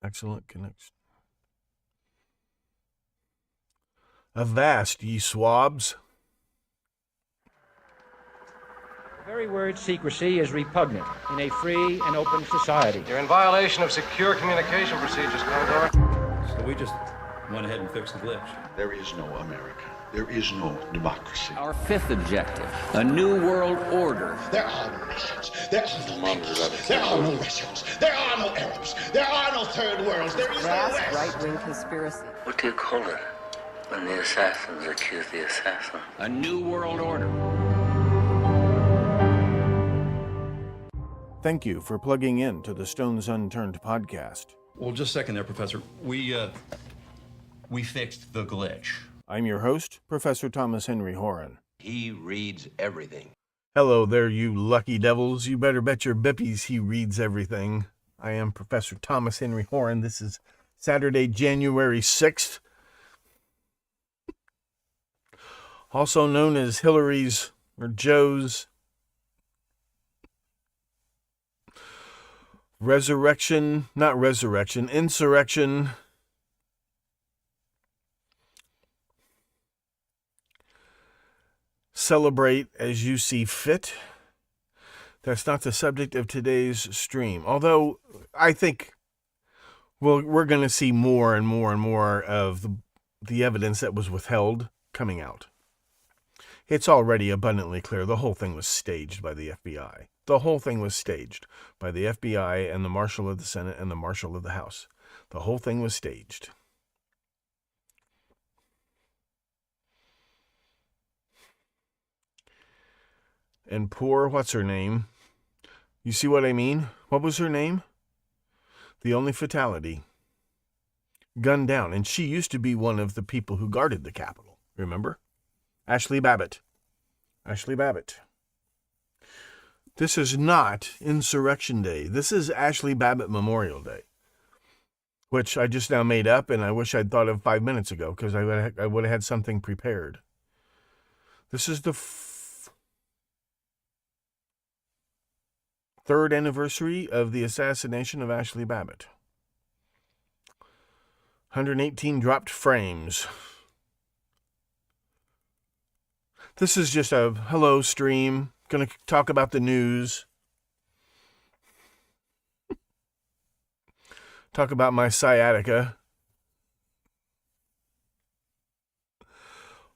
Excellent connection. Avast, ye swabs. The very word secrecy is repugnant in a free and open society. You're in violation of secure communication procedures, Commodore. So we just went ahead and fixed the glitch. There is no America. There is no democracy. Our fifth objective, a new world order. There are no nations. There are no peoples. There are no Russians. There are no Arabs. There are no third worlds. There is no West. Right-wing conspiracy. What do you call it when the assassins accuse the assassin? A new world order. Thank you for plugging in to the Stones Unturned podcast. Well, just a second there, Professor. We fixed the glitch. I'm your host, Professor Thomas Henry Horan. He reads everything. Hello there, you lucky devils. You better bet your bippies he reads everything. I am Professor Thomas Henry Horan. This is Saturday, January 6th. Also known as Hillary's or Joe's insurrection. Celebrate as you see fit. That's not the subject of today's stream. Although I think we're going to see more and more and more of the evidence that was withheld coming out. It's already abundantly clear the whole thing was staged by the FBI. The whole thing was staged by the FBI and the Marshal of the Senate and the Marshal of the House. The whole thing was staged. And poor, what's her name? You see what I mean? What was her name? The only fatality. Gunned down. And she used to be one of the people who guarded the Capitol. Remember? Ashley Babbitt. This is not Insurrection Day. This is Ashley Babbitt Memorial Day, which I just now made up, and I wish I'd thought of 5 minutes ago, because I would have had something prepared. This is the third anniversary of the assassination of Ashley Babbitt. 118 dropped frames. This is just a hello stream. Going to talk about the news. Talk about my sciatica.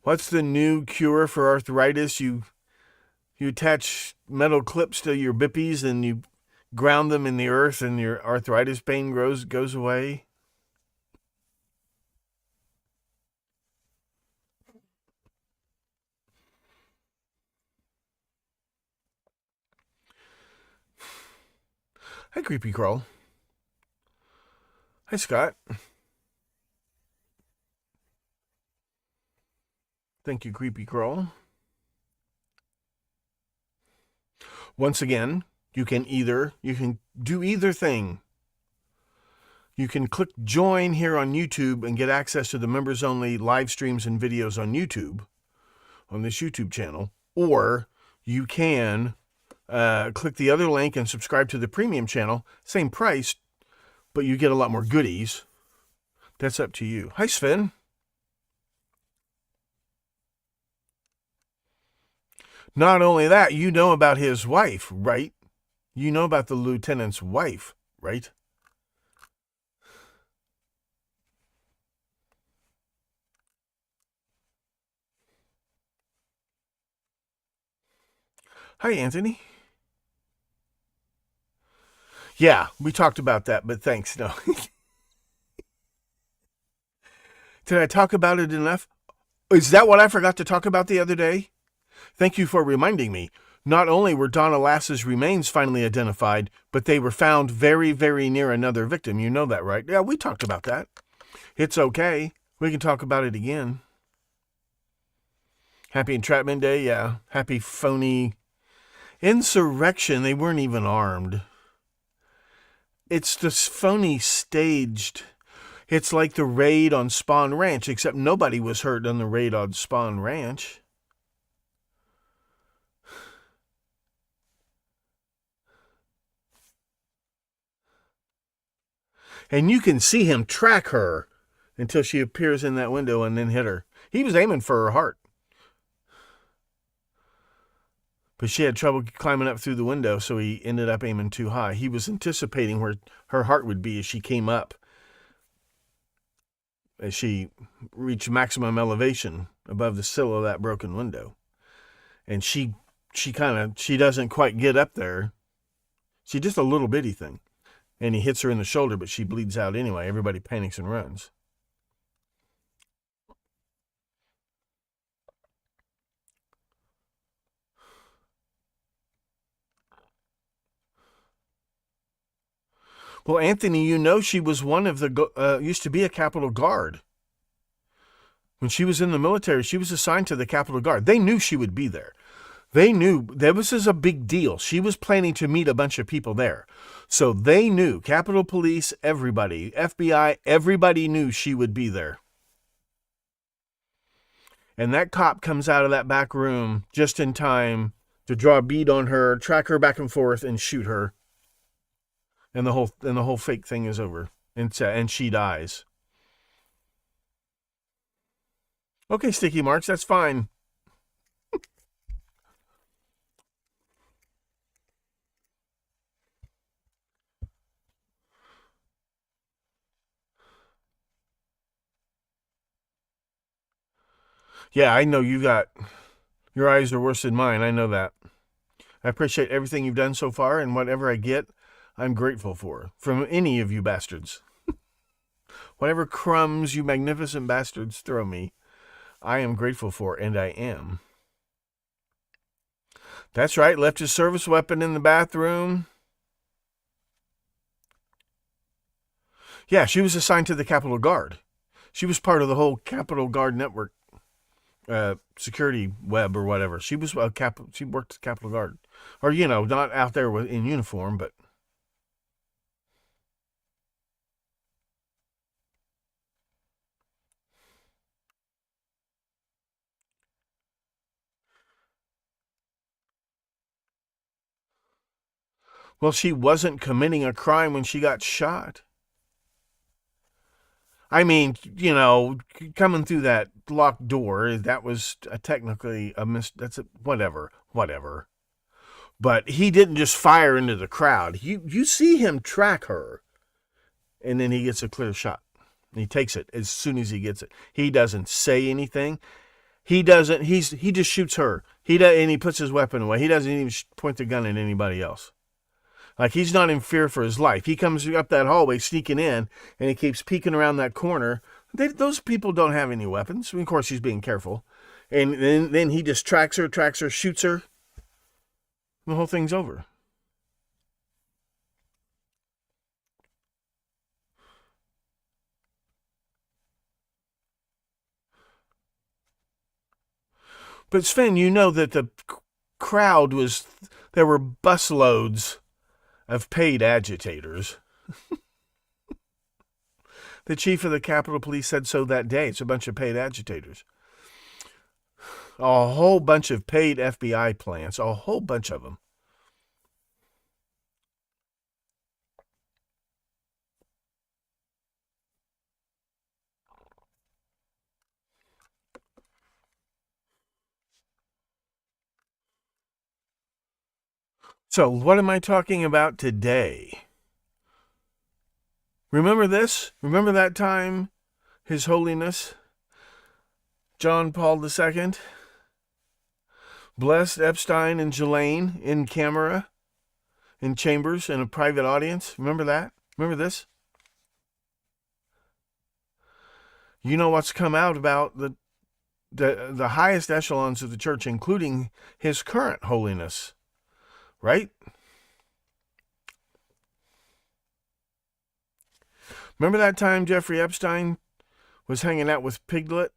What's the new cure for arthritis? You attach metal clips to your bippies and you ground them in the earth and your arthritis pain goes away. Hi, Creepy Crawl. Hi, Scott. Thank you, Creepy Crawl. Once again, you can do either thing. You can click join here on YouTube and get access to the members only live streams and videos on YouTube, on this YouTube channel, or you can click the other link and subscribe to the premium channel. Same price, but you get a lot more goodies. That's up to you. Hi, Sven. Not only that, you know about his wife, right? You know about the lieutenant's wife, right? Hi, Anthony. Yeah, we talked about that, but thanks, no. Did I talk about it enough? Is that what I forgot to talk about the other day? Thank you for reminding me. Not only were Donna Lass's remains finally identified, but they were found very, very near another victim. You know that, right? Yeah, we talked about that. It's okay. We can talk about it again. Happy Entrapment Day, yeah. Happy phony insurrection. They weren't even armed. It's this phony staged. It's like the raid on Spawn Ranch, except nobody was hurt on the raid on Spawn Ranch. And you can see him track her until she appears in that window and then hit her. He was aiming for her heart. But she had trouble climbing up through the window, so he ended up aiming too high. He was anticipating where her heart would be as she came up, as she reached maximum elevation above the sill of that broken window. And she doesn't quite get up there. She's just a little bitty thing. And he hits her in the shoulder, but she bleeds out anyway. Everybody panics and runs. Well, Anthony, you know she was one of the, used to be a Capitol Guard. When she was in the military, she was assigned to the Capitol Guard. They knew she would be there. They knew this is a big deal. She was planning to meet a bunch of people there. So they knew, Capitol Police, everybody, FBI, everybody knew she would be there. And that cop comes out of that back room just in time to draw a bead on her, track her back and forth, and shoot her. And the whole fake thing is over. And she dies. Okay, Sticky Marks, that's fine. Yeah, I know your eyes are worse than mine. I know that. I appreciate everything you've done so far, and whatever I get, I'm grateful for. From any of you bastards. Whatever crumbs you magnificent bastards throw me, I am grateful for, and I am. That's right, left his service weapon in the bathroom. Yeah, she was assigned to the Capitol Guard. She was part of the whole Capitol Guard network, security web or whatever. She was she worked at Capitol Guard. Or, not out there in uniform, but... Well, she wasn't committing a crime when she got shot. I mean, coming through that locked door, that was technically a whatever. But he didn't just fire into the crowd. You see him track her, and then he gets a clear shot. And he takes it as soon as he gets it. He doesn't say anything. He just shoots her. And he puts his weapon away. He doesn't even point the gun at anybody else. Like, he's not in fear for his life. He comes up that hallway sneaking in, and he keeps peeking around that corner. Those people don't have any weapons. Of course, he's being careful. And then he just tracks her, shoots her. The whole thing's over. But Sven, you know that the crowd there were busloads of paid agitators. The chief of the Capitol Police said so that day. It's a bunch of paid agitators. A whole bunch of paid FBI plants. A whole bunch of them. So, what am I talking about today? Remember this? Remember that time His Holiness John Paul II blessed Epstein and Ghislaine in camera, in chambers, in a private audience? Remember that? Remember this? You know what's come out about the highest echelons of the church, including His current holiness, right? Remember that time Jeffrey Epstein was hanging out with Piglet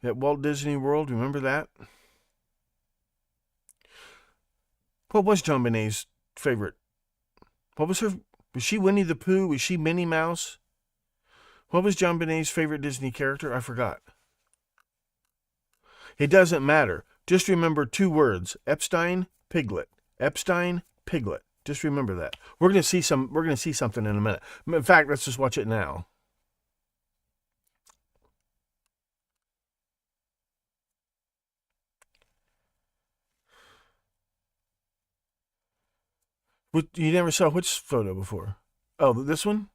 at Walt Disney World? Remember that? What was JonBenet's favorite? Was she Winnie the Pooh? Was she Minnie Mouse? What was JonBenet's favorite Disney character? I forgot. It doesn't matter. Just remember two words. Epstein, Piglet. Epstein, Piglet. Just remember that. We're going to see something in a minute. In fact, let's just watch it now. You never saw which photo before? Oh, this one?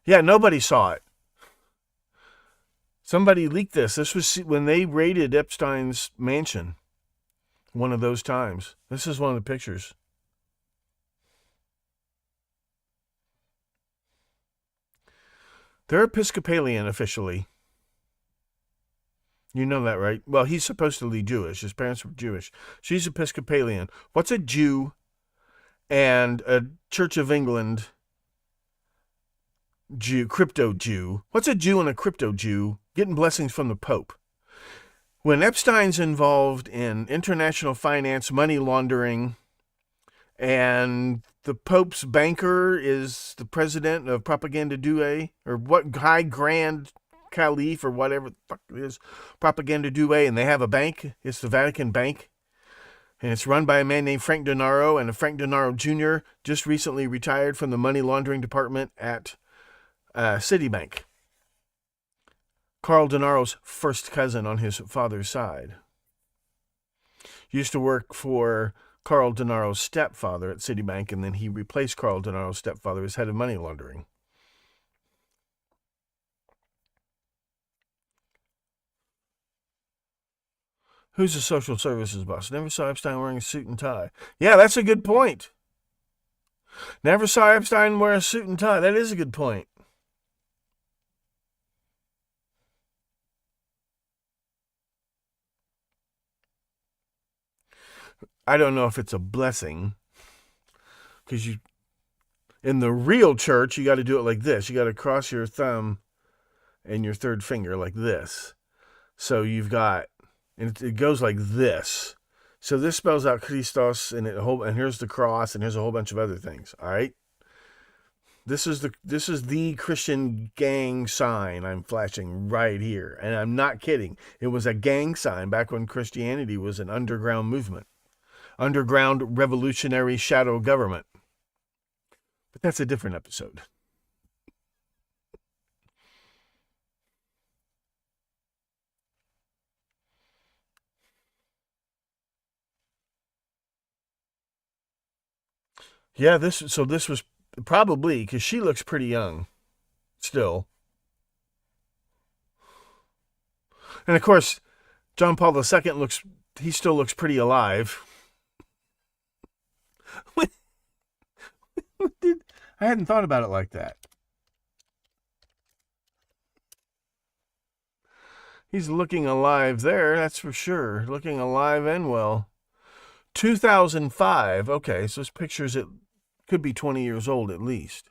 Yeah, nobody saw it. Somebody leaked this. This was when they raided Epstein's mansion. One of those times. This is one of the pictures. They're Episcopalian officially. You know that, right? Well, he's supposedly Jewish. His parents were Jewish. She's Episcopalian. What's a Jew and a Church of England Jew, crypto Jew? What's a Jew and a crypto Jew getting blessings from the Pope? When Epstein's involved in international finance, money laundering, and the Pope's banker is the president of Propaganda Due, or what, High Grand Caliph, or whatever the fuck it is, Propaganda Due, and they have a bank. It's the Vatican Bank. And it's run by a man named Frank Denaro, and Frank Denaro Jr. just recently retired from the money laundering department at Citibank. Carl Denaro's first cousin on his father's side. Used to work for Carl Denaro's stepfather at Citibank, and then he replaced Carl Denaro's stepfather as head of money laundering. Who's the social services boss? Never saw Epstein wearing a suit and tie. Yeah, that's a good point. Never saw Epstein wear a suit and tie. That is a good point. I don't know if it's a blessing, because in the real church, you got to do it like this. You got to cross your thumb and your third finger like this. So you've got, and it goes like this. So this spells out Christos, and here's the cross, and here's a whole bunch of other things. All right. This is the Christian gang sign I'm flashing right here, and I'm not kidding. It was a gang sign back when Christianity was an underground movement. Underground revolutionary shadow government. But that's a different episode. Yeah, this was probably, because she looks pretty young still. And of course, John Paul II still looks pretty alive. I hadn't thought about it like that. He's looking alive there, that's for sure. Looking alive and well. 2005. Okay, so this picture's it could be 20 years old at least.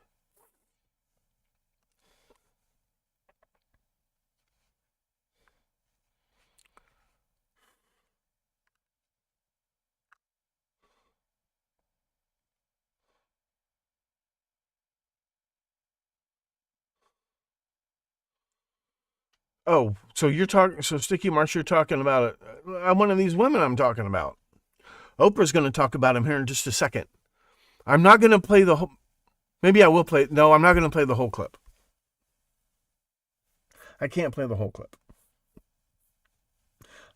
Oh, so Sticky Marsh, you're talking about one of these women I'm talking about. Oprah's going to talk about him here in just a second. I'm not going to play the whole... Maybe I will play... No, I'm not going to play the whole clip. I can't play the whole clip.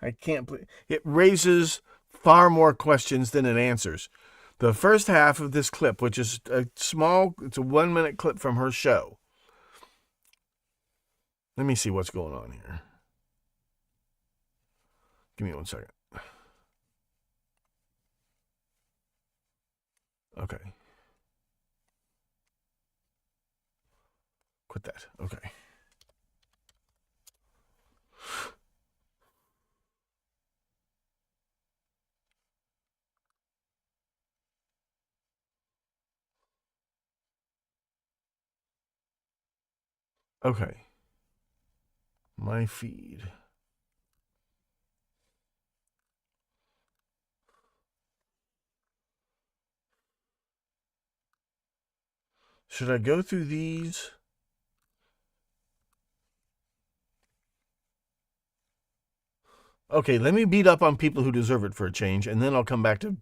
I can't play... It raises far more questions than it answers. The first half of this clip, which is it's a 1-minute clip from her show. Let me see what's going on here. Give me 1 second. Okay. Quit that. Okay. Okay. My feed. Should I go through these? Okay, let me beat up on people who deserve it for a change, and then I'll come back to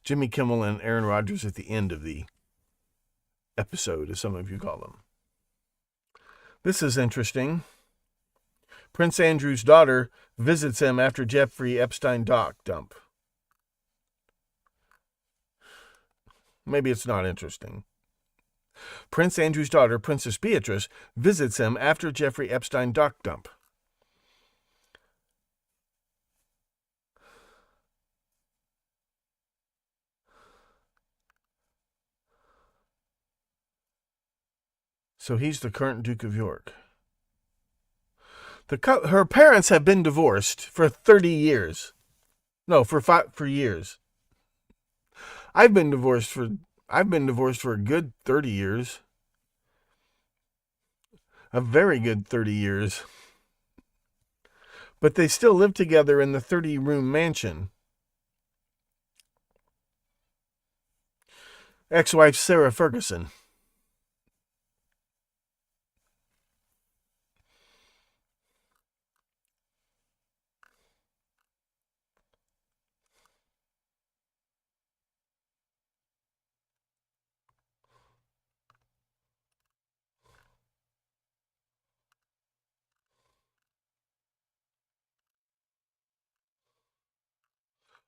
Jimmy Kimmel and Aaron Rodgers at the end of the episode, as some of you call them. This is interesting. Prince Andrew's daughter visits him after Jeffrey Epstein doc dump. Maybe it's not interesting. Prince Andrew's daughter, Princess Beatrice, visits him after Jeffrey Epstein doc dump. So he's the current Duke of York. Her parents have been divorced for 30 years. No, for years. I've been divorced for a good 30 years. A very good 30 years. But they still live together in the 30-room mansion. Ex-wife Sarah Ferguson.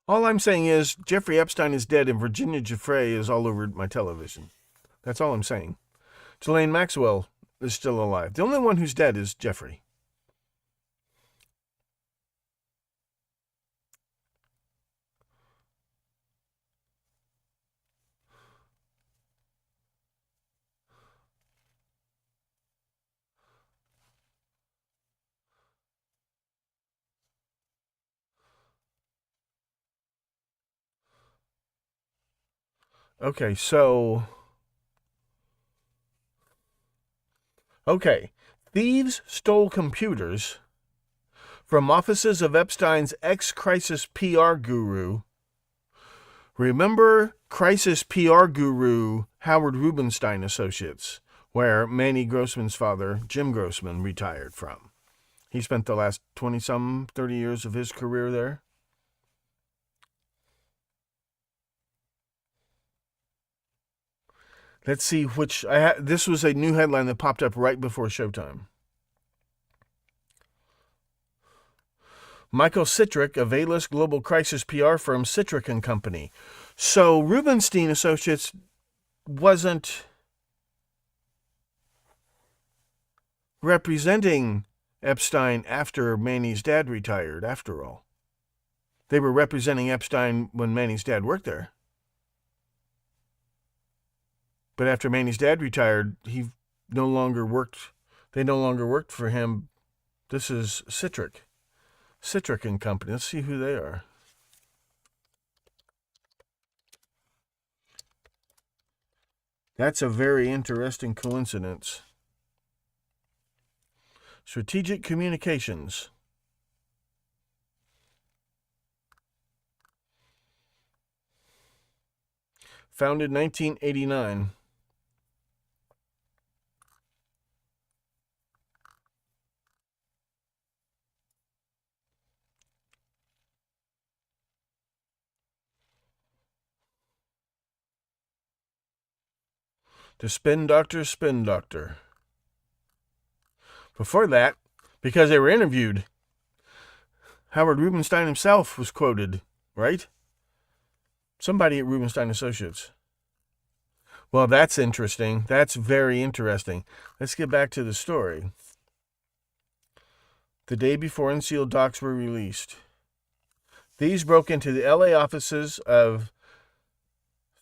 All I'm saying is Jeffrey Epstein is dead and Virginia Giuffre is all over my television. That's all I'm saying. Ghislaine Maxwell is still alive. The only one who's dead is Jeffrey. Okay, thieves stole computers from offices of Epstein's ex-crisis PR guru. Remember crisis PR guru Howard Rubenstein Associates, where Manny Grossman's father, Jim Grossman, retired from. He spent the last 30 years of his career there. Let's see which. This was a new headline that popped up right before showtime. Michael Citrick of A-list global crisis PR firm Citrick & Company. So Rubenstein Associates wasn't representing Epstein after Manny's dad retired, after all. They were representing Epstein when Manny's dad worked there. But after Manny's dad retired, they no longer worked for him. This is Citrick & Company. Let's see who they are. That's a very interesting coincidence. Strategic Communications. Founded 1989. The Spin Doctor. Before that, because they were interviewed, Howard Rubenstein himself was quoted, right? Somebody at Rubenstein Associates. Well, that's interesting. That's very interesting. Let's get back to the story. The day before unsealed docs were released, these broke into the LA offices of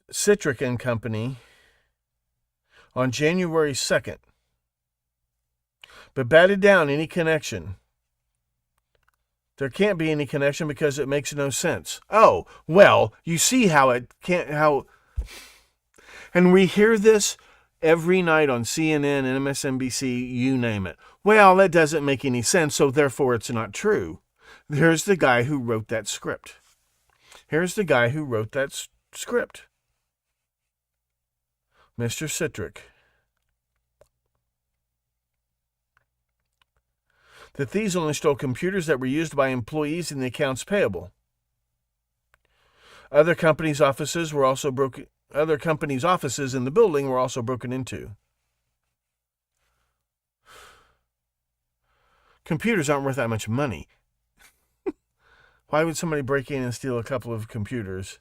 Citrick & Company on January 2nd, but batted down any connection. There can't be any connection because it makes no sense. Oh, well, you see how it can't, and we hear this every night on CNN and MSNBC, you name it. Well, that doesn't make any sense, so therefore it's not true. Here's the guy who wrote that script. Mr. Citrick. The thieves only stole computers that were used by employees in the accounts payable. Other companies' offices were also broken. Other companies' offices in the building were also broken into. Computers aren't worth that much money. Why would somebody break in and steal a couple of computers?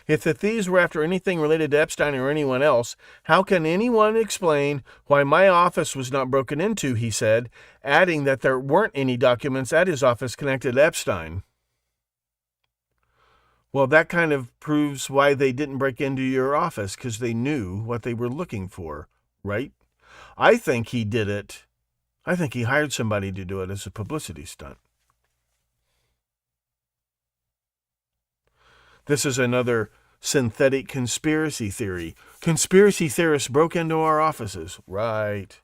If the thieves were after anything related to Epstein or anyone else, how can anyone explain why my office was not broken into, he said, adding that there weren't any documents at his office connected to Epstein. Well, that kind of proves why they didn't break into your office, because they knew what they were looking for, right? I think he did it. I think he hired somebody to do it as a publicity stunt. This is another synthetic conspiracy theory. Conspiracy theorists broke into our offices. Right.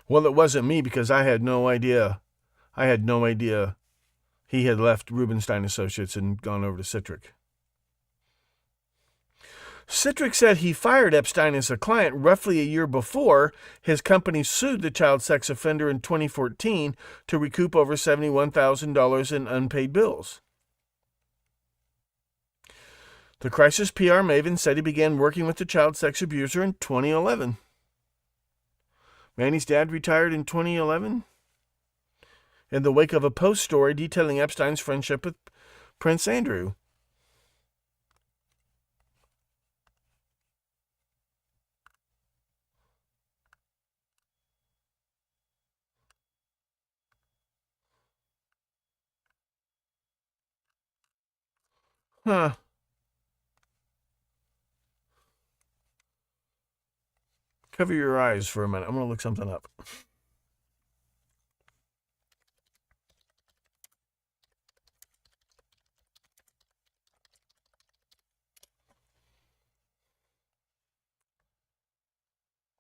Well, it wasn't me because I had no idea. He had left Rubenstein Associates and gone over to Citric. Citric said he fired Epstein as a client roughly a year before his company sued the child sex offender in 2014 to recoup over $71,000 in unpaid bills. The crisis PR maven said he began working with the child sex abuser in 2011. Manny's dad retired in 2011 in the wake of a Post story detailing Epstein's friendship with Prince Andrew. Huh. Cover your eyes for a minute. I'm going to look something up.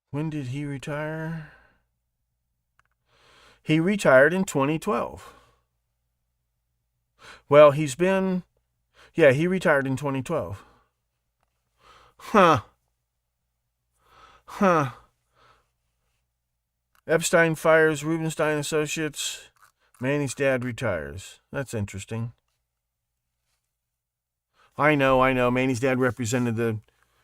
When did he retire? He retired in 2012. Well, he retired in 2012. Huh. Epstein fires Rubenstein Associates. Manny's dad retires. That's interesting. I know. Manny's dad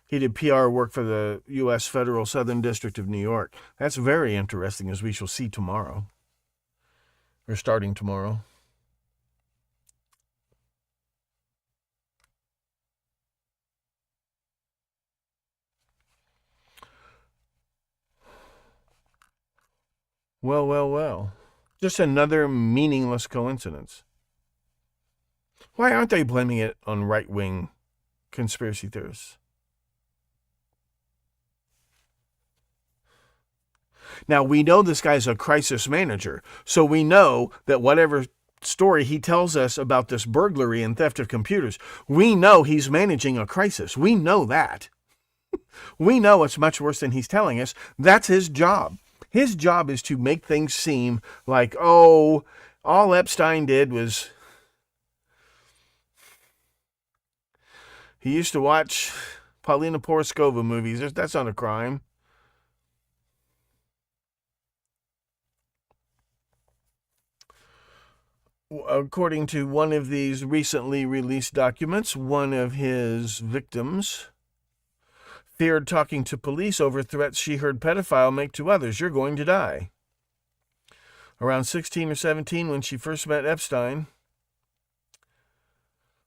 he did PR work for the U.S. Federal Southern District of New York. That's very interesting, as we shall see tomorrow. Or starting tomorrow. Well. Just another meaningless coincidence. Why aren't they blaming it on right-wing conspiracy theorists? Now, we know this guy's a crisis manager, so we know that whatever story he tells us about this burglary and theft of computers, we know he's managing a crisis. We know that. We know it's much worse than he's telling us. That's his job. His job is to make things seem like, all Epstein did was he used to watch Paulina Poroskova movies. That's not a crime. According to one of these recently released documents, one of his victims feared talking to police over threats she heard pedophile make to others. You're going to die. Around 16 or 17 when she first met Epstein,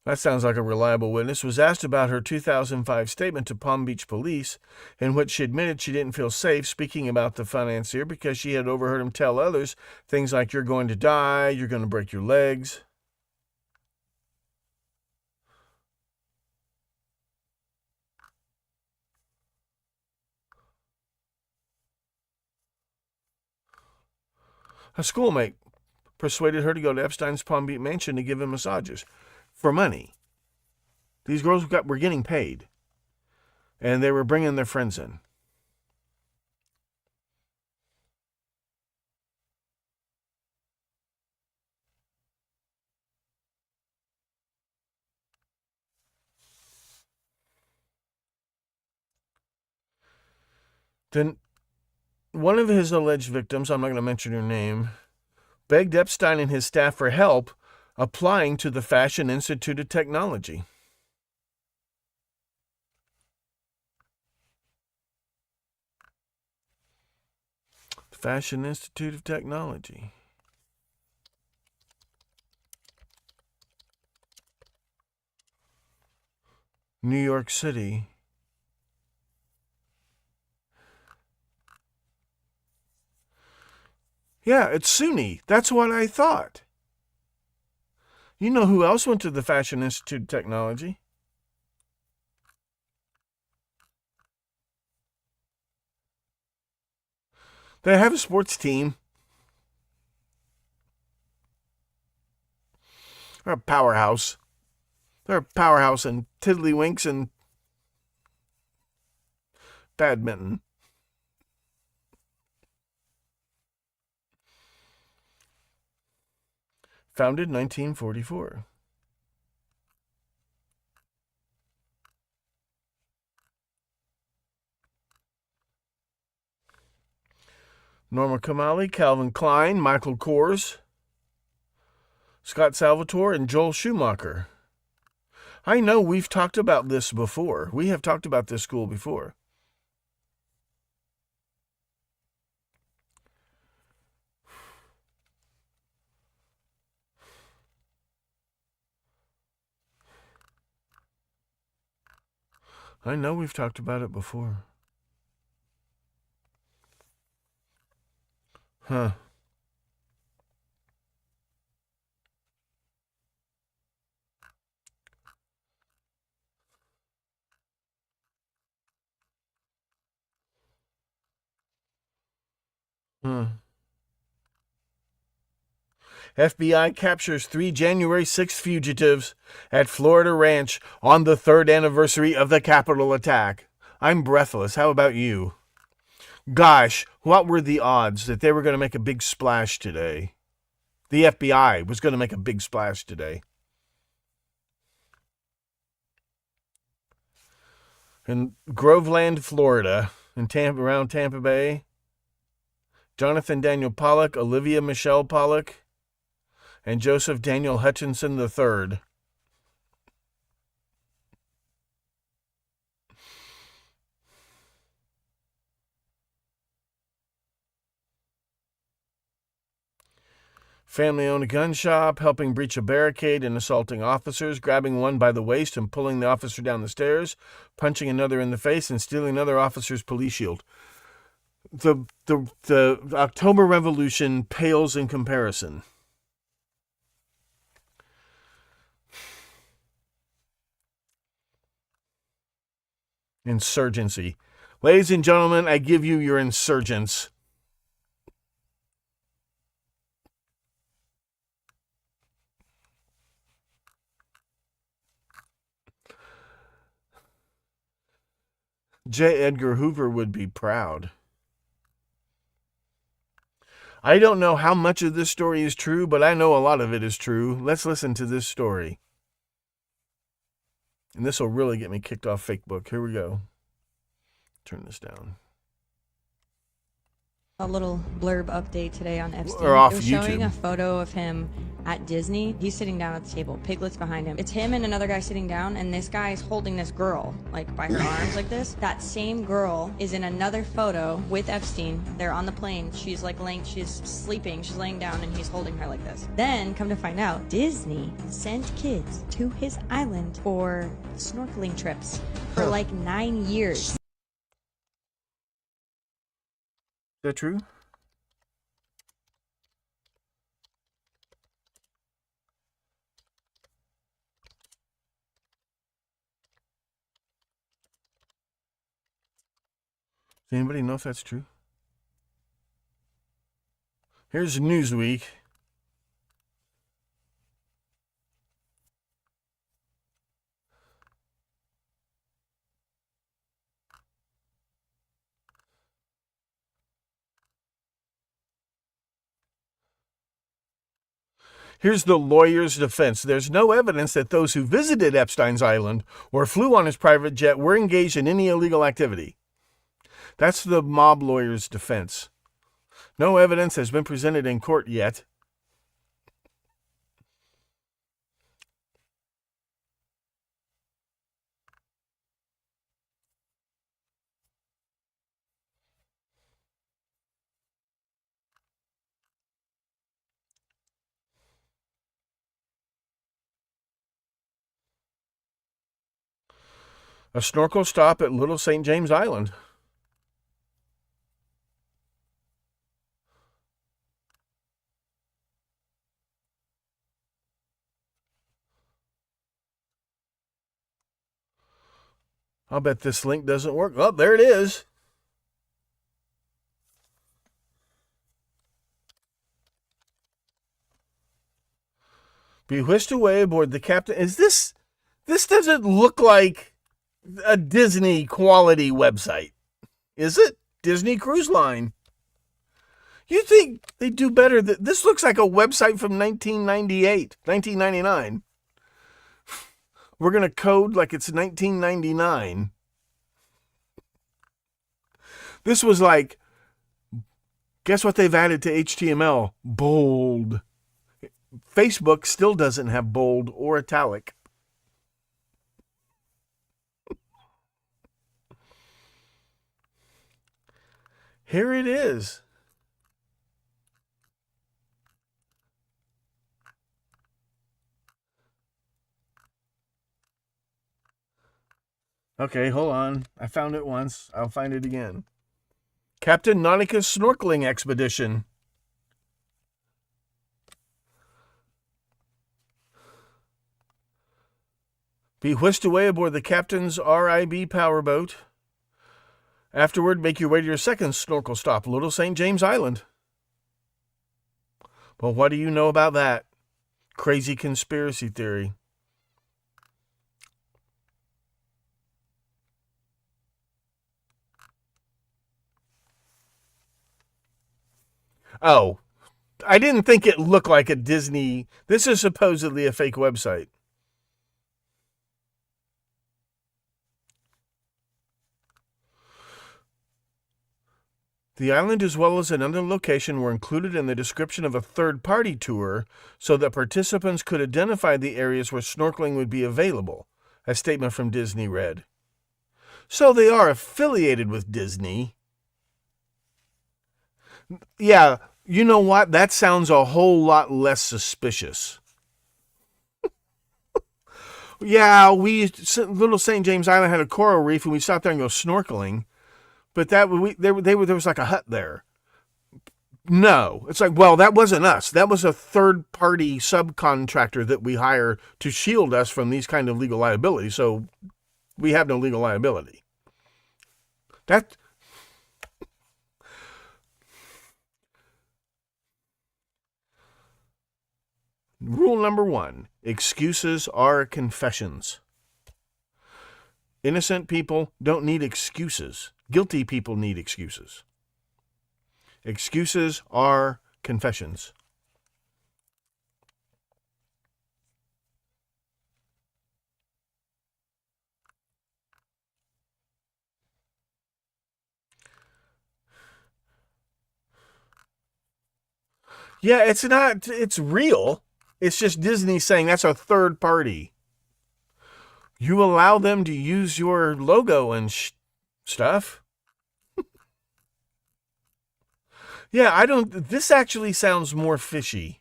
that sounds like a reliable witness, was asked about her 2005 statement to Palm Beach police in which she admitted she didn't feel safe speaking about the financier because she had overheard him tell others things like, you're going to die, you're going to break your legs. A schoolmate persuaded her to go to Epstein's Palm Beach mansion to give him massages for money. These girls were getting paid, and they were bringing their friends in. Then one of his alleged victims, I'm not going to mention her name, begged Epstein and his staff for help applying to the Fashion Institute of Technology. Fashion Institute of Technology. New York City. Yeah, it's SUNY. That's what I thought. You know who else went to the Fashion Institute of Technology? They have a sports team. They're a powerhouse. They're a powerhouse in tiddlywinks and badminton. Founded 1944. Norma Kamali, Calvin Klein, Michael Kors, Scott Salvatore, and Joel Schumacher. I know we've talked about this before. We have talked about this school before. I know we've talked about it before. Huh. FBI captures 3 January 6th fugitives at Florida Ranch on the 3rd anniversary of the Capitol attack. I'm breathless. How about you? Gosh, what were the odds that they were going to make a big splash today? The FBI was going to make a big splash today. In Groveland, Florida, around Tampa Bay, Jonathan Daniel Pollock, Olivia Michelle Pollock, and Joseph Daniel Hutchinson III. Family owned a gun shop, helping breach a barricade and assaulting officers, grabbing one by the waist and pulling the officer down the stairs, punching another in the face, and stealing another officer's police shield. The October Revolution pales in comparison. Insurgency. Ladies and gentlemen, I give you your insurgents. J. Edgar Hoover would be proud. I don't know how much of this story is true, but I know a lot of it is true. Let's listen to this story. And this will really get me kicked off Facebook. Here we go. Turn this down. A little blurb update today on Epstein. Or off it was YouTube. showing a photo of him at Disney. He's sitting down at the table. Piglets behind him. It's him and another guy sitting down, and this guy is holding this girl, like by her arms like this. That same girl is in another photo with Epstein. They're on the plane. She's like she's sleeping. She's laying down, and he's holding her like this. Then, come to find out, Disney sent kids to his island for snorkeling trips for like 9 years. Is that true? Does anybody know if that's true? Here's Newsweek. Here's the lawyer's defense. There's no evidence that those who visited Epstein's island or flew on his private jet were engaged in any illegal activity. That's the mob lawyer's defense. No evidence has been presented in court yet. A snorkel stop at Little St. James Island. I'll bet this link doesn't work. Oh, there it is. Be whisked away aboard the Captain. Is this doesn't look like a Disney quality website. Is it? Disney Cruise Line. You think they do better? This looks like a website from 1998, 1999. We're going to code like it's 1999. This was like, guess what they've added to HTML? Bold. Facebook still doesn't have bold or italic. Here it is. Okay, hold on. I found it once. I'll find it again. Captain Nautica's snorkeling expedition. Be whisked away aboard the captain's RIB powerboat. Afterward, make your way to your second snorkel stop, Little St. James Island. Well, what do you know about that? Crazy conspiracy theory. Oh, I didn't think it looked like a Disney. This is supposedly a fake website. The island as well as another location were included in the description of a third-party tour so that participants could identify the areas where snorkeling would be available, a statement from Disney read. So they are affiliated with Disney. Yeah, you know what? That sounds a whole lot less suspicious. Yeah, Little St. James Island had a coral reef and we stopped there and go snorkeling. But there was like a hut there. No, it's like, well, that wasn't us. That was a third-party subcontractor that we hire to shield us from these kind of legal liability. So we have no legal liability. Rule number 1, excuses are confessions. Innocent people don't need excuses. Guilty people need excuses. Excuses are confessions. Yeah, it's real. It's just Disney saying that's a third party. You allow them to use your logo and stuff. Yeah, this actually sounds more fishy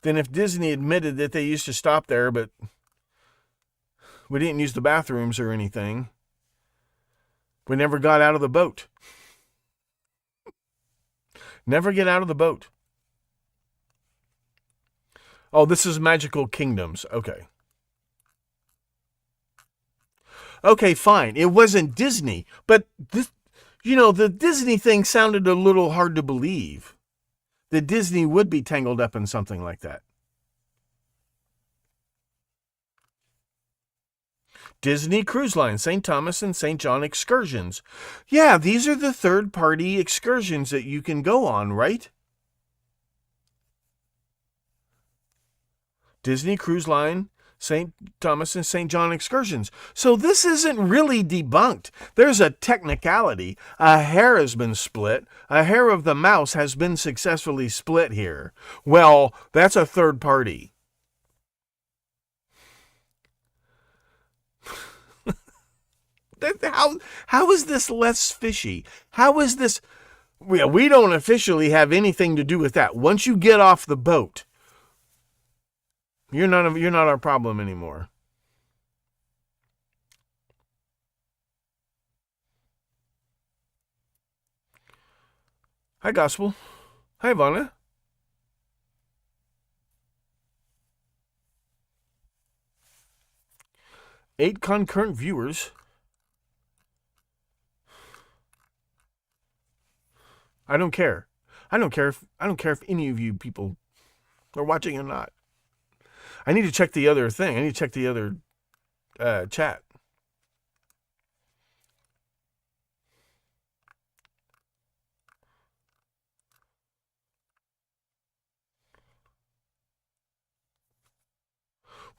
than if Disney admitted that they used to stop there, but we didn't use the bathrooms or anything. We never got out of the boat. Never get out of the boat. Oh, this is Magical Kingdoms. Okay. Okay, fine. It wasn't Disney, but this, the Disney thing sounded a little hard to believe. That Disney would be tangled up in something like that. Disney Cruise Line, St. Thomas and St. John excursions. Yeah, these are the third-party excursions that you can go on, right? Disney Cruise Line, St. Thomas and St. John excursions. So this isn't really debunked. There's a technicality. A hair has been split. A hair of the mouse has been successfully split here. Well, that's a third party. How is this less fishy? How is this? We don't officially have anything to do with that. Once you get off the boat, you're not our problem anymore. Hi, Gospel. Hi, Ivana. Eight concurrent viewers. I don't care. I don't care if any of you people are watching or not. I need to check the other thing. I need to check the other chat.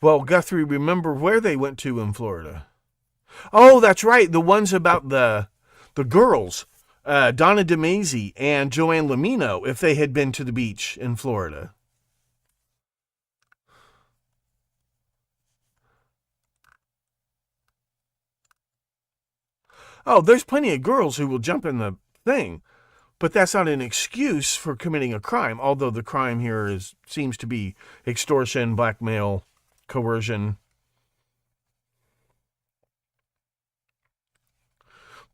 Well, Guthrie, remember where they went to in Florida? Oh, that's right. The ones about the girls, Donna DeMazy and Joanne Lamino, if they had been to the beach in Florida. Oh, there's plenty of girls who will jump in the thing, but that's not an excuse for committing a crime, although the crime here seems to be extortion, blackmail, coercion.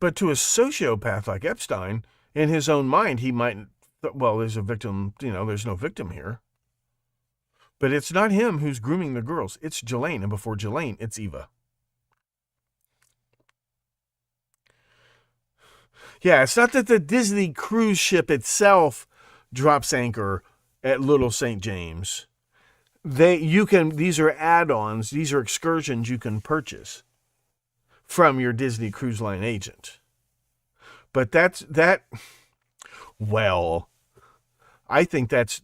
But to a sociopath like Epstein, in his own mind, he might, well, there's a victim, there's no victim here. But it's not him who's grooming the girls. It's Ghislaine, and before Ghislaine, it's Eva. Yeah, it's not that the Disney cruise ship itself drops anchor at Little St. James. These are add-ons, these are excursions you can purchase from your Disney Cruise Line agent. But well, I think that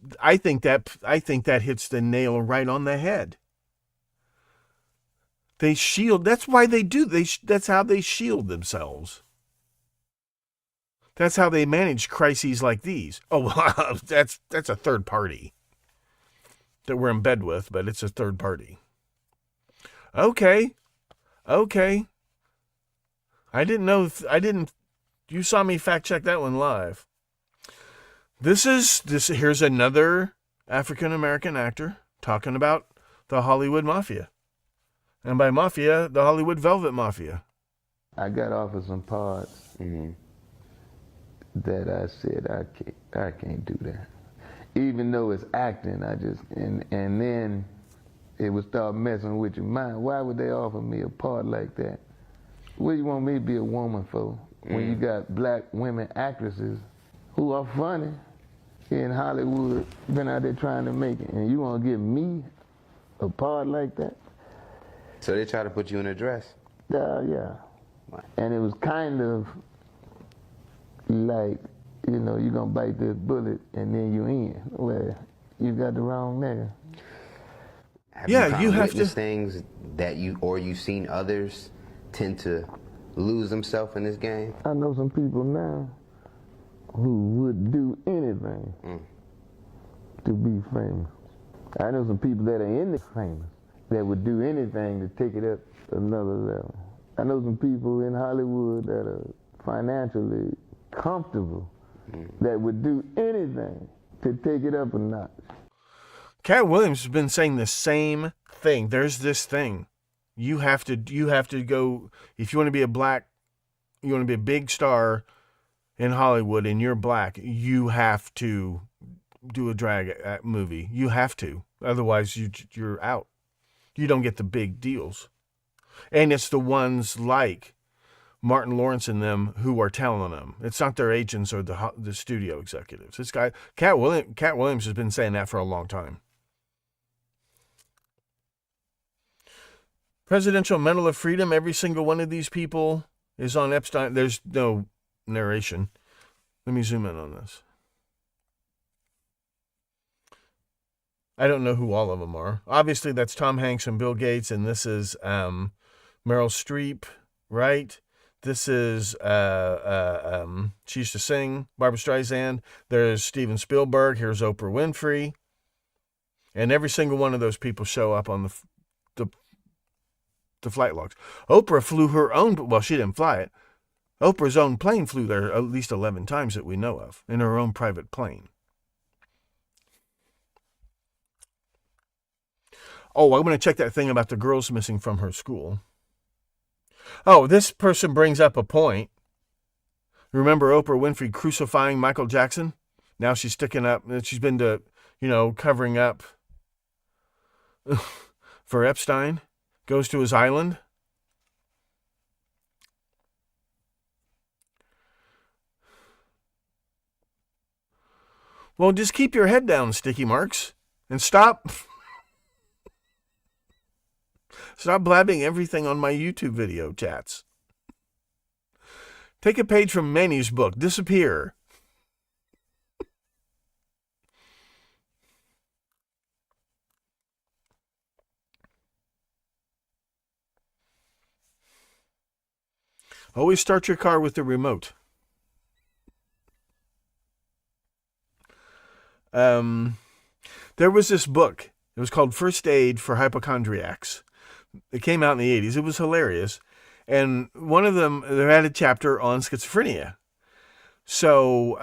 hits the nail right on the head. They shield, that's why they do, that's how they shield themselves. That's how they manage crises like these. Oh, well, that's a third party that we're in bed with, but it's a third party. Okay. You saw me fact check that one live. Here's another African-American actor talking about the Hollywood Mafia. And by Mafia, the Hollywood Velvet Mafia. I got offered some parts that I said, I can't do that. Even though it's acting, and then it would start messing with your mind. Why would they offer me a part like that? What do you want me to be a woman for? When you got black women actresses who are funny in Hollywood, been out there trying to make it, and you want to give me a part like that? So they try to put you in a dress? Yeah. And it was kind of like, you're going to bite this bullet and then you in. Well, you got the wrong nigga. Have you have to things that you've seen others tend to lose themselves in this game? I know some people now who would do anything to be famous. I know some people that are in the famous that would do anything to take it up another level. I know some people in Hollywood that are financially comfortable that would do anything to take it up a notch. Cat Williams has been saying the same thing. There's this thing. You have to go, if you want to be a big star in Hollywood and you're black, you have to do a drag movie. You have to. Otherwise, you're out. You don't get the big deals. And it's the ones like Martin Lawrence and them who are telling them. It's not their agents or the studio executives. This guy, Cat Williams has been saying that for a long time. Presidential Medal of Freedom, every single one of these people is on Epstein. There's no narration. Let me zoom in on this. I don't know who all of them are. Obviously, that's Tom Hanks and Bill Gates, and this is Meryl Streep, right? This is she used to sing, Barbra Streisand. There's Steven Spielberg. Here's Oprah Winfrey, and every single one of those people show up on the flight logs. Oprah flew her own. Well, she didn't fly it. Oprah's own plane flew there at least 11 times that we know of in her own private plane. Oh, I'm going to check that thing about the girls missing from her school. Oh, this person brings up a point. Remember Oprah Winfrey crucifying Michael Jackson? Now she's sticking up. She's been covering up for Epstein. Goes to his island. Well, just keep your head down, Sticky Marks, and stop blabbing everything on my YouTube video chats. Take a page from Manny's book, Disappear. Always start your car with the remote. There was this book. It was called First Aid for Hypochondriacs. It came out in the 80s. It was hilarious. And one of them, they had a chapter on schizophrenia. So,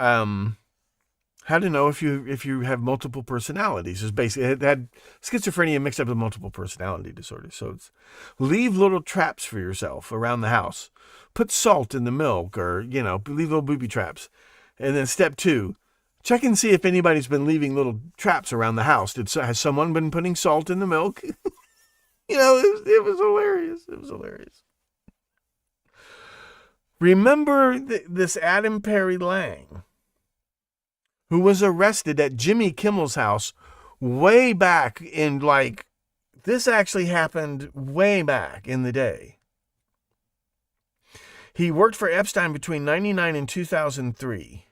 how to know if you have multiple personalities is basically, it had schizophrenia mixed up with multiple personality disorder. So it's leave little traps for yourself around the house. Put salt in the milk, or, leave little booby traps. And then step 2, check and see if anybody's been leaving little traps around the house. Has someone been putting salt in the milk? It was hilarious. It was hilarious. Remember this Adam Perry Lang, who was arrested at Jimmy Kimmel's house way back in, this actually happened way back in the day. He worked for Epstein between 1999 and 2003.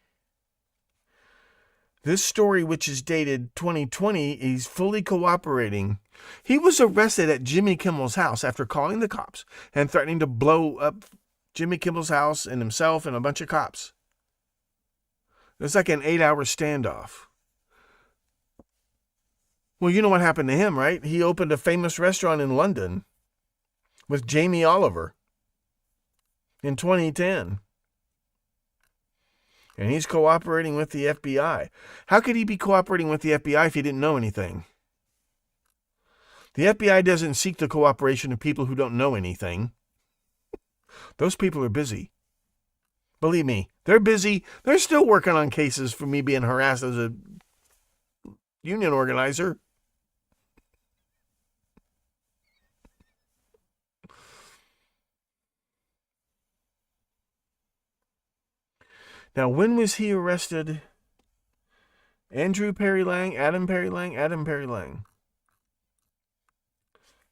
This story, which is dated 2020, he's fully cooperating. He was arrested at Jimmy Kimmel's house after calling the cops and threatening to blow up Jimmy Kimmel's house and himself and a bunch of cops. It was like an 8-hour standoff. Well, you know what happened to him, right? He opened a famous restaurant in London with Jamie Oliver in 2010. And he's cooperating with the FBI. How could he be cooperating with the FBI if he didn't know anything? The FBI doesn't seek the cooperation of people who don't know anything. Those people are busy. Believe me, they're busy. They're still working on cases for me being harassed as a union organizer. Now, when was he arrested? Andrew Perry Lang, Adam Perry Lang, Adam Perry Lang.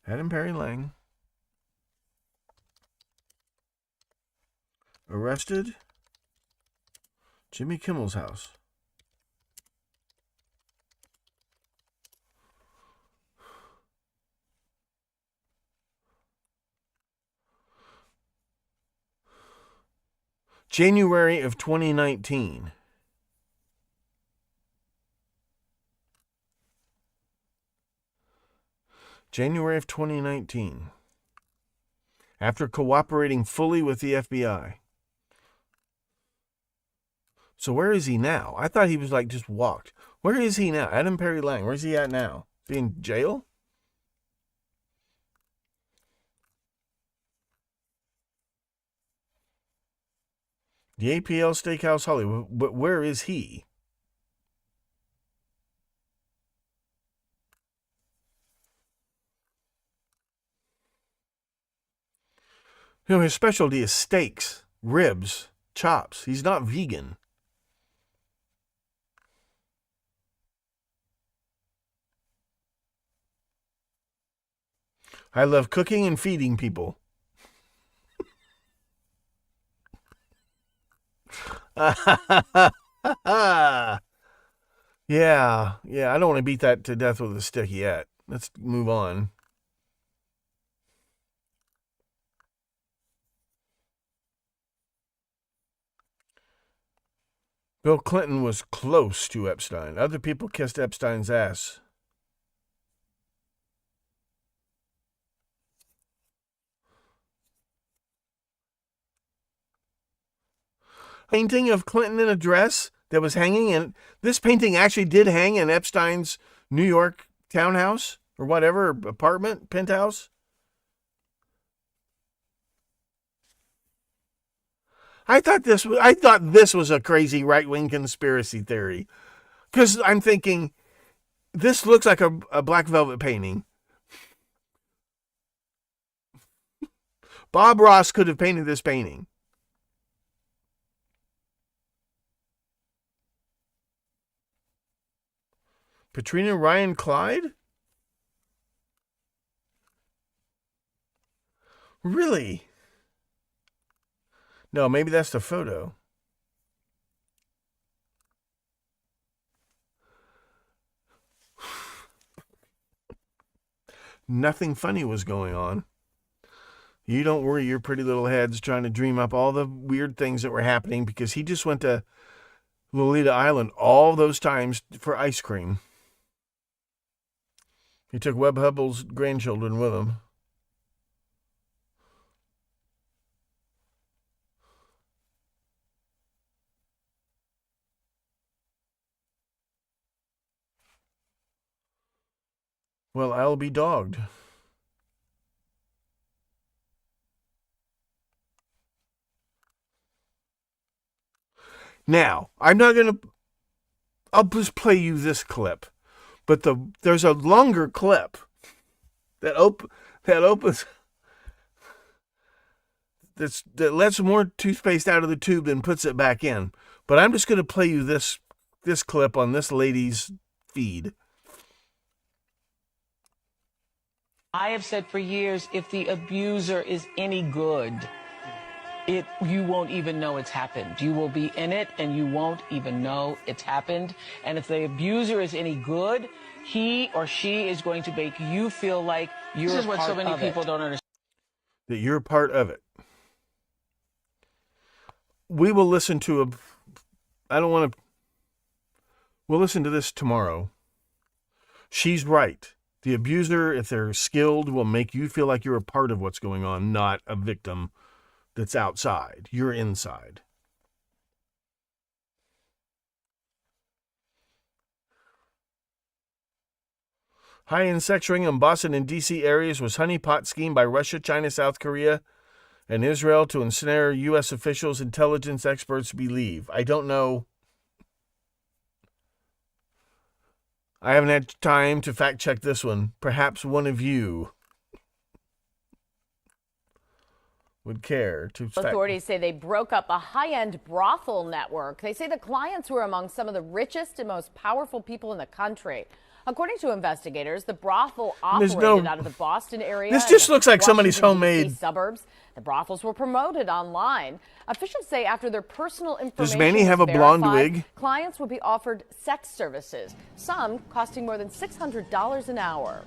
Adam Perry Lang. Arrested. Jimmy Kimmel's house. January of 2019. January of 2019. After cooperating fully with the FBI. So where is he now? I thought he was just walked. Where is he now? Adam Perry Lang. Where's he at now? Is he in jail? The APL Steakhouse Hollywood. But where is he? His specialty is steaks, ribs, chops. He's not vegan. I love cooking and feeding people. Yeah, I don't want to beat that to death with a stick yet. Let's move on. Bill Clinton was close to Epstein. Other people kissed Epstein's ass. Painting of Clinton in a dress that was hanging in. This painting actually did hang in Epstein's New York townhouse or whatever, apartment, penthouse. I thought this was a crazy right-wing conspiracy theory. Because I'm thinking, this looks like a black velvet painting. Bob Ross could have painted this painting. Katrina Ryan Clyde? Really? No, maybe that's the photo. Nothing funny was going on. You don't worry your pretty little heads trying to dream up all the weird things that were happening because he just went to Lolita Island all those times for ice cream. He took Webb Hubbell's grandchildren with him. Well, I'll be dogged. Now, I'm not going to... I'll just play you this clip. But there's a longer clip that opens... that lets more toothpaste out of the tube than puts it back in. But I'm just going to play you this clip on this lady's feed. I have said for years, if the abuser is any good, you won't even know it's happened. You will be in it and you won't even know it's happened. And if the abuser is any good, he or she is going to make you feel like you're This is what part so many of people it. don't understand. That you're part of it. We will listen to we'll listen to this tomorrow. She's right. The abuser, if they're skilled, will make you feel like you're a part of what's going on, not a victim that's outside. You're inside. High-end sex ring in Boston and D.C. areas was honeypot scheme by Russia, China, South Korea, and Israel to ensnare U.S. officials, intelligence experts believe. I don't know. I haven't had time to fact check this one. Perhaps one of you would care to fact. Authorities say they broke up a high-end brothel network. They say the clients were among some of the richest and most powerful people in the country. According to investigators, the brothel operated out of the Boston area. This just looks like somebody's homemade suburbs. The brothels were promoted online. Officials say after their personal information Does Manny have a blonde wig? Clients would be offered sex services, some costing more than $600 an hour.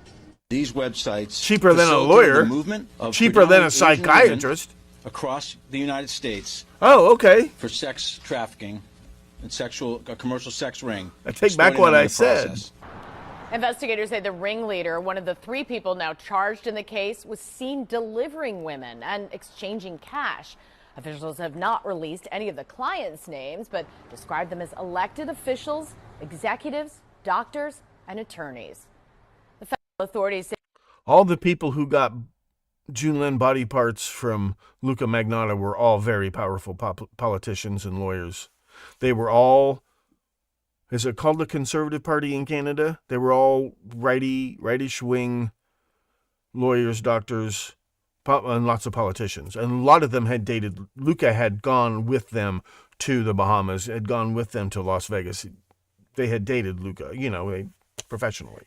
These websites cheaper than a lawyer, the movement of cheaper than a psychiatrist across the United States. Oh, okay. For sex trafficking and a commercial sex ring. I take back what I said. Investigators say the ringleader, one of the 3 people now charged in the case, was seen delivering women and exchanging cash. Officials have not released any of the clients' names, but described them as elected officials, executives, doctors, and attorneys. The federal authorities say all the people who got Junlin body parts from Luca Magnotta were all very powerful politicians and lawyers. They were all... Is it called the Conservative Party in Canada? They were all rightish wing lawyers, doctors, and lots of politicians. And a lot of them had dated. Luca had gone with them to the Bahamas, had gone with them to Las Vegas. They had dated Luca, professionally.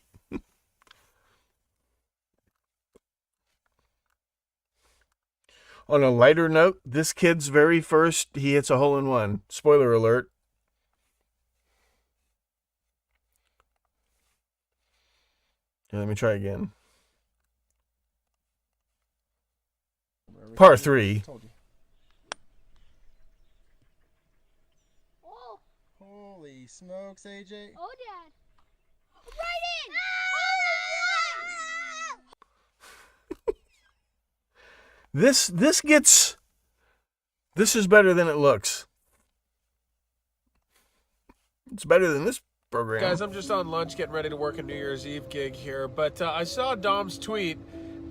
On a lighter note, this kid's very first, he hits a hole-in-one. Spoiler alert. Here, let me try again. Part 3. Oh. Holy smokes, AJ. Oh, Dad. Right in! This is better than it looks. It's better than this program. Guys, I'm just on lunch getting ready to work a New Year's Eve gig here, but I saw Dom's tweet,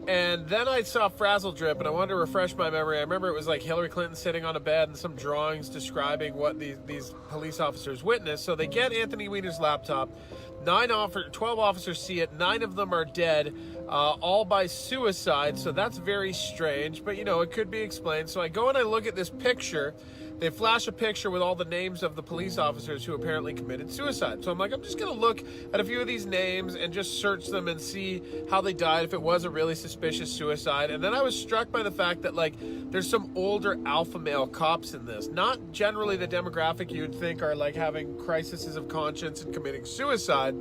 and then I saw Frazzle Drip, and I wanted to refresh my memory. I remember it was like Hillary Clinton sitting on a bed and some drawings describing what these police officers witnessed. So they get Anthony Weiner's laptop. 12 officers see it. 9 of them are dead, all by suicide. So that's very strange, but it could be explained. So I go and I look at this picture. They flash a picture with all the names of the police officers who apparently committed suicide. So I'm like, I'm just going to look at a few of these names and just search them and see how they died, if it was a really suspicious suicide. And then I was struck by the fact that, there's some older alpha male cops in this. Not generally the demographic you'd think are, having crises of conscience and committing suicide.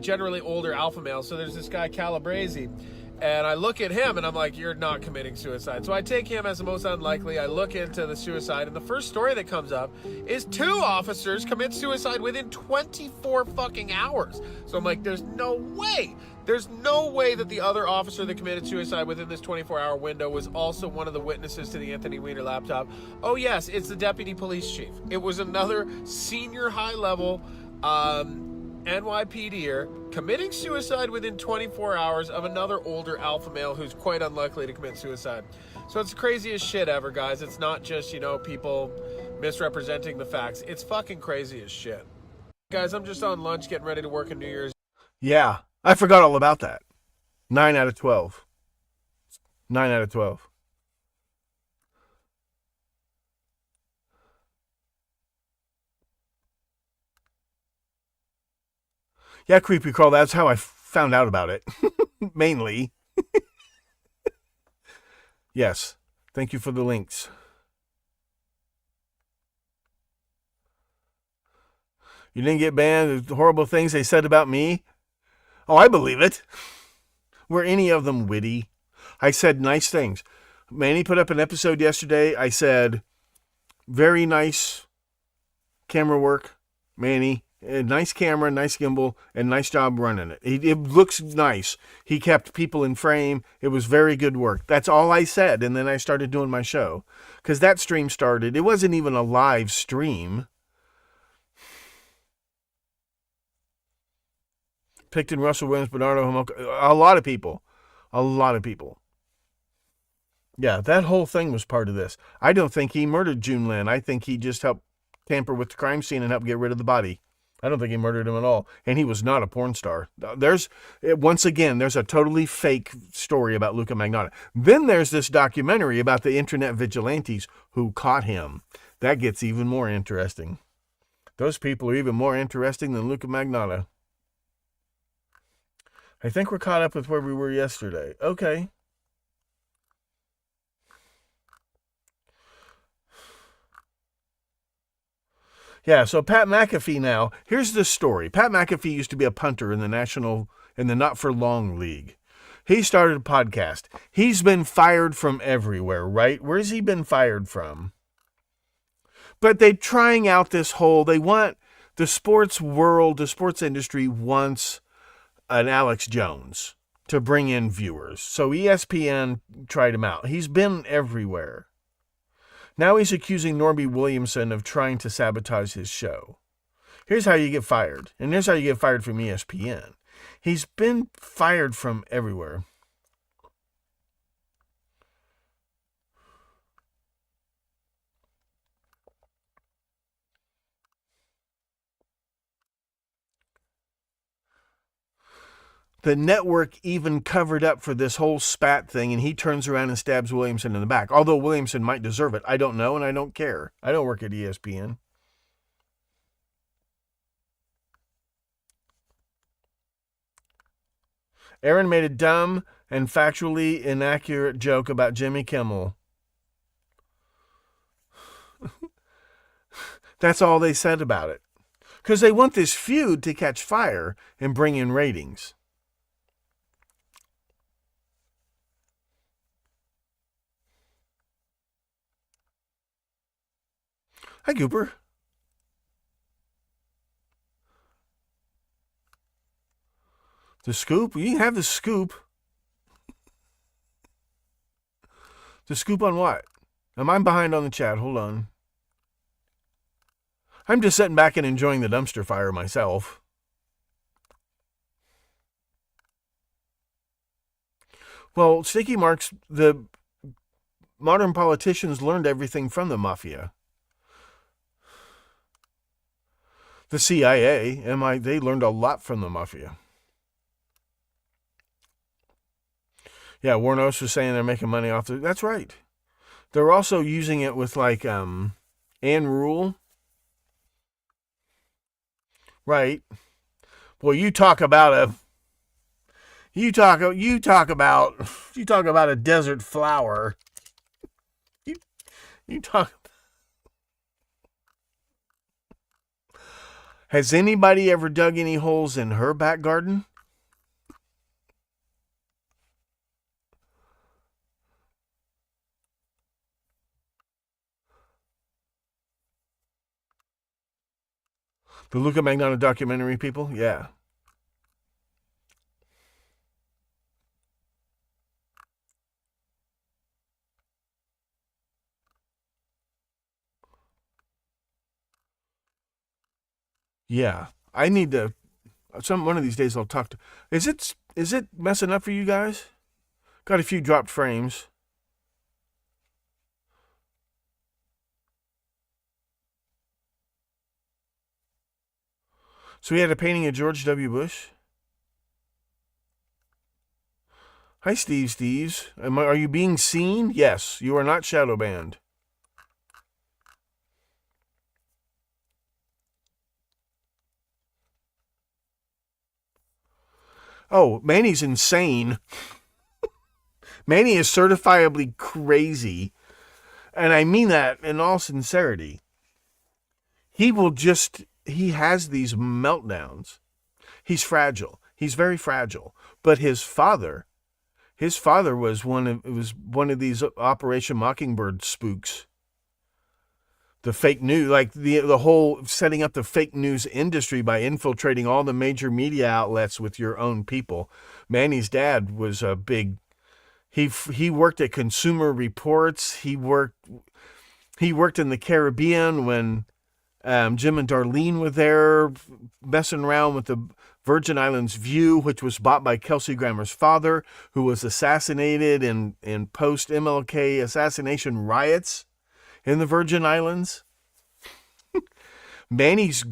Generally older alpha males. So there's this guy, Calabrese. And I look at him and I'm like, you're not committing suicide. So I take him as the most unlikely. I look into the suicide, and the first story that comes up is 2 officers commit suicide within 24 fucking hours. So I'm like, there's no way. There's no way that the other officer that committed suicide within this 24-hour window was also one of the witnesses to the Anthony Weiner laptop. Oh yes, it's the deputy police chief. It was another senior high-level NYPDer committing suicide within 24 hours of another older alpha male who's quite unlikely to commit suicide. So it's the craziest shit ever, guys. It's not just, people misrepresenting the facts. It's fucking crazy as shit. Guys, I'm just on lunch getting ready to work a New Year's. Yeah, I forgot all about that. 9 out of 12. 9 out of 12. Yeah, Creepy Crawl, that's how I found out about it. Mainly. Yes. Thank you for the links. You didn't get banned? The horrible things they said about me? Oh, I believe it. Were any of them witty? I said nice things. Manny put up an episode yesterday. I said, very nice camera work, Manny. Nice camera, nice gimbal, and nice job running it. It looks nice. He kept people in frame. It was very good work. That's all I said, and then I started doing my show. Because that stream started. It wasn't even a live stream. Picton, Russell Williams, Bernardo Homolka. A lot of people. A lot of people. Yeah, that whole thing was part of this. I don't think he murdered June Lin. I think he just helped tamper with the crime scene and help get rid of the body. I don't think he murdered him at all. And he was not a porn star. Once again, there's a totally fake story about Luca Magnotta. Then there's this documentary about the internet vigilantes who caught him. That gets even more interesting. Those people are even more interesting than Luca Magnotta. I think we're caught up with where we were yesterday. Okay. Yeah, so Pat McAfee now, here's the story. Pat McAfee used to be a punter in the Not For Long League. He started a podcast. He's been fired from everywhere, right? Where's he been fired from? But they're trying out this whole, they want, the sports world, the sports industry wants an Alex Jones to bring in viewers. So ESPN tried him out. He's been everywhere. Now he's accusing Norby Williamson of trying to sabotage his show. Here's how you get fired. And here's how you get fired from ESPN. He's been fired from everywhere. The network even covered up for this whole spat thing, and he turns around and stabs Williamson in the back. Although Williamson might deserve it. I don't know, and I don't care. I don't work at ESPN. Aaron made a dumb and factually inaccurate joke about Jimmy Kimmel. That's all they said about it. Because they want this feud to catch fire and bring in ratings. Hi, Cooper. The scoop? You can have the scoop. The scoop on what? I'm behind on the chat. Hold on. I'm just sitting back and enjoying the dumpster fire myself. Well, Sticky Marks, the modern politicians learned everything from the mafia. The CIA, they learned a lot from the mafia. Yeah, Warnos was saying they're making money off that's right. They're also using it with like Ann Rule. Right. Well, you talk about a desert flower. You talk. Has anybody ever dug any holes in her back garden? The Luca Magnotta documentary, people? Yeah. Yeah. I need to one of these days I'll talk to. Is it messing up for you guys? Got a few dropped frames. So we had a painting of George W. Bush. Hi, Steves. Are you being seen? Yes, you are not shadow banned. Oh, Manny's insane. Manny is certifiably crazy. And I mean that in all sincerity. He has these meltdowns. He's fragile. He's very fragile. But his father was one of these Operation Mockingbird spooks. The fake news, like the whole setting up the fake news industry by infiltrating all the major media outlets with your own people. Manny's dad was a big. He worked at Consumer Reports. He worked in the Caribbean when Jim and Darlene were there, messing around with the Virgin Islands View, which was bought by Kelsey Grammer's father, who was assassinated in post-MLK assassination riots in the Virgin Islands. Manny's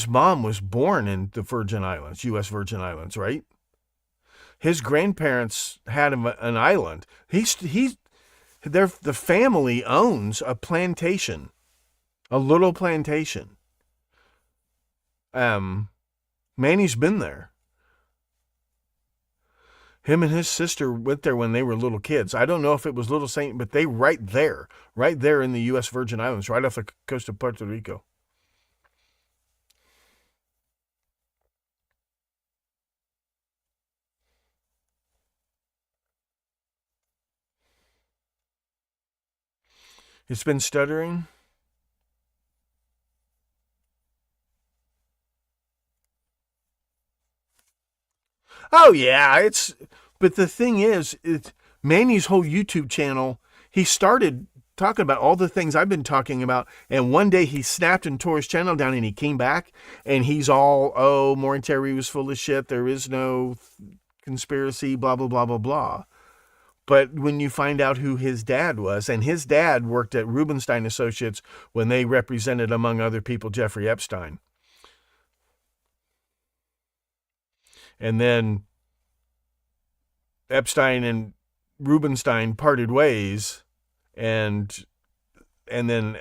mom was born in the Virgin Islands, U.S. Virgin Islands, right? His grandparents had an island. The family owns a plantation, a little plantation. Manny's been there. Him and his sister went there when they were little kids. I don't know if it was Little Saint, but they right there in the U.S. Virgin Islands, right off the coast of Puerto Rico. It's been stuttering. Oh yeah, but the thing is, Manny's whole YouTube channel, he started talking about all the things I've been talking about, and one day he snapped and tore his channel down, and he came back, and he's all, Maureen Terry was full of shit, there is no conspiracy, blah, blah, blah, blah, blah. But when you find out who his dad was, and his dad worked at Rubenstein Associates when they represented, among other people, Jeffrey Epstein. And then Epstein and Rubenstein parted ways, and then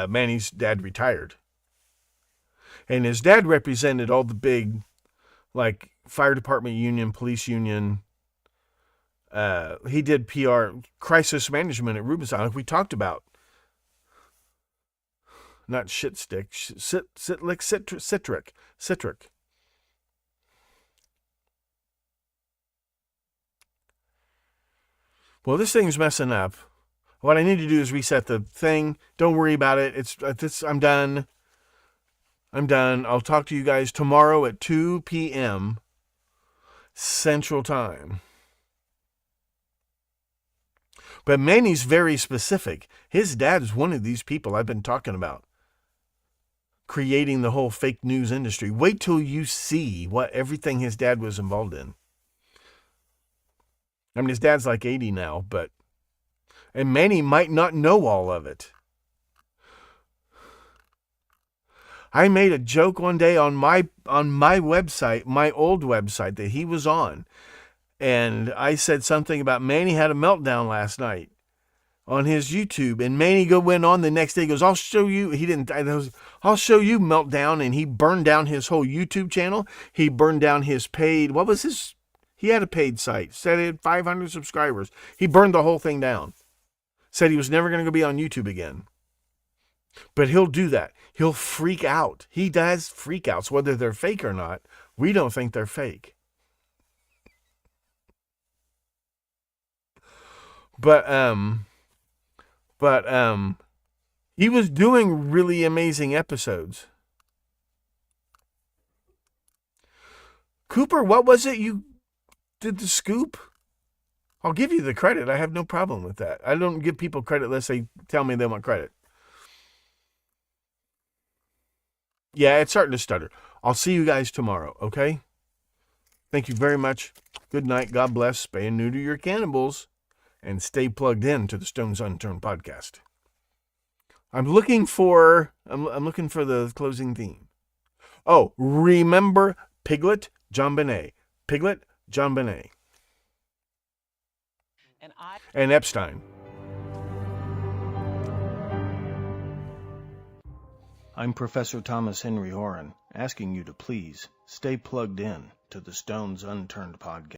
Manny's dad retired. And his dad represented all the big, like, fire department union, police union. He did PR, crisis management at Rubenstein, like we talked about. Not shit stick, citric. Well, this thing's messing up. What I need to do is reset the thing. Don't worry about it. I'm done. I'm done. I'll talk to you guys tomorrow at 2 p.m. Central Time. But Manny's very specific. His dad's one of these people I've been talking about, creating the whole fake news industry. Wait till you see what everything his dad was involved in. I mean, his dad's like 80 now, and Manny might not know all of it. I made a joke one day on my website, my old website that he was on. And I said something about Manny had a meltdown last night on his YouTube. And Manny went on the next day, he goes, I'll show you. I'll show you meltdown. And he burned down his whole YouTube channel. He burned down his paid, he had a paid site, said he had 500 subscribers. He burned the whole thing down. Said he was never going to be on YouTube again. But he'll do that. He'll freak out. He does freakouts, whether they're fake or not. We don't think they're fake. But he was doing really amazing episodes. Cooper, what was it you did the scoop? I'll give you the credit. I have no problem with that. I don't give people credit unless they tell me they want credit. Yeah, it's starting to stutter. I'll see you guys tomorrow, okay? Thank you very much. Good night. God bless. Spay and neuter your cannibals. And stay plugged in to the Stones Unturned podcast. I'm looking for the closing theme. Oh, remember Piglet, JonBenet. Piglet, JonBenet. And Epstein. I'm Professor Thomas Henry Horan, asking you to please stay plugged in to the Stones Unturned podcast.